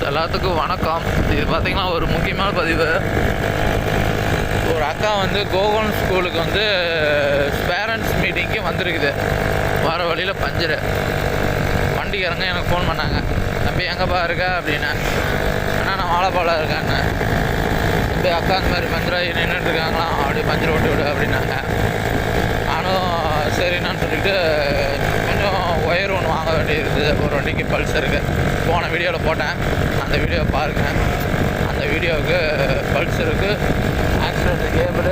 எல்லாத்துக்கும் வணக்கம். இது பார்த்திங்கன்னா ஒரு முக்கியமான பதிவு. ஒரு அக்கா வந்து கோகுலம் ஸ்கூலுக்கு வந்து பேரண்ட்ஸ் மீட்டிங்க்கு வந்திருக்குது. வர வழியில் பஞ்சரு. வண்டிக்காரங்க எனக்கு ஃபோன் பண்ணாங்க, தம்பி எங்கேப்பா இருக்க அப்படின்னு. ஆனால் நான் வாழைப்பாலம் இருக்கேன்னு. தம்பி அக்கா அந்த மாதிரி பஞ்சராகி நின்றுட்டுருக்காங்களாம், அப்படி பஞ்சர் ஓட்டி விடு அப்படின்னாங்க. நானும் சரிண்ணான்னு சொல்லிட்டு கொஞ்சம் ஒயர் ஒன்று வாங்க வேண்டியிருக்குது. ஒரு வண்டிக்கு பல்சருக்கு போன வீடியோவில் போட்டேன், அந்த வீடியோவை பாருங்கள். அந்த வீடியோவுக்கு பல்சருக்கு ஆக்சிடென்ட் கேபிள்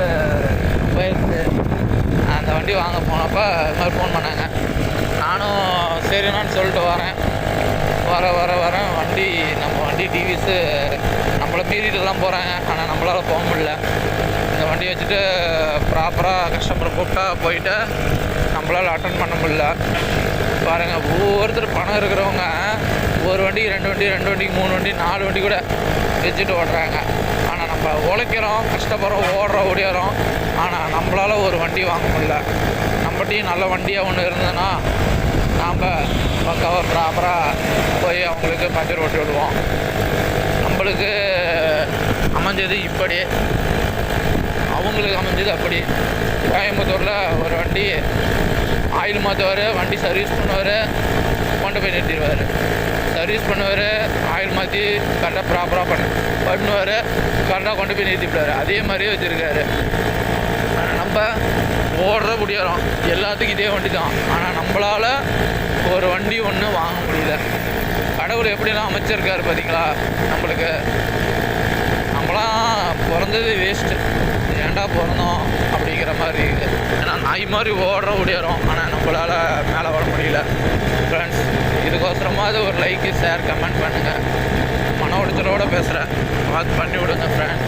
போயிடுச்சு. அந்த வண்டி வாங்க போனப்போ இது மாதிரி ஃபோன் பண்ணாங்க. நானும் சரிண்ணான்னு சொல்லிட்டு வரேன். நம்ம வண்டி டிவிஸு நம்மளை மீறிட்டு தான் போகிறாங்க, ஆனால் நம்மளால் போக முடியல. இந்த வண்டியை வச்சுட்டு ப்ராப்பராக கஸ்டமரை கூப்பிட்டா போயிட்டு நம்மளால் அட்டன் பண்ண முடியல. பாருங்கள், ஒவ்வொருத்தர் பணம் இருக்கிறவங்க ஒரு வண்டிக்கு 2 வண்டி, 2 வண்டிக்கு 3 வண்டி, 4 வண்டி கூட வச்சுட்டு ஓடுறாங்க. ஆனால் நம்ம உழைக்கிறோம், கஷ்டப்படுறோம், ஓடிறோம். ஆனால் நம்மளால் ஒரு வண்டி வாங்க முடியல. நம்மகிட்டையும் நல்ல வண்டியாக ஒன்று இருந்ததுன்னா நாம் பக்காவாக ப்ராப்பராக போய் அவங்களுக்கு பஞ்சர் ஓட்டி விடுவோம். நம்மளுக்கு அமைஞ்சது இப்படி, அவங்களுக்கு அமைஞ்சது அப்படி. கோயம்புத்தூரில் ஒரு வண்டி ஆயில் மாற்றுவார், வண்டி சர்வீஸ் பண்ணுவார், கொண்டு போய் நிறுத்திடுவார். சர்வீஸ் பண்ணுவார், ஆயில் மாற்றி கரெக்டாக ப்ராப்பராக பண்ணுவார், கரெக்டாக கொண்டு போய் நிறுத்திவிடுவார். அதே மாதிரியே வச்சுருக்காரு. நம்ம ஓடுற முடியாரோம், எல்லாத்துக்கும் இதே வண்டி தான். ஆனால் நம்மளால் ஒரு வண்டி ஒன்று வாங்க முடியல. கடவுள் எப்படிலாம் அமைச்சிருக்காரு பார்த்தீங்களா நம்மளுக்கு. நம்மளாம் பிறந்தது வேஸ்ட்டு, ஏன்டா பிறந்தோம் அப்படிங்கிற மாதிரி இருக்குது. ஏன்னா நாய் மாதிரி ஓடுற முடியாரோம், ஆனால் நம்மளால் மேலே வர முடியல. ஃப்ரெண்ட்ஸ், இதுக்கோசரமாவது ஒரு லைக்கு, ஷேர், கமெண்ட் பண்ணுங்கள். மன உளைச்சலோடு பேசுகிறேன், பார்த்து பண்ணி விடுங்க ஃப்ரெண்ட்ஸ்.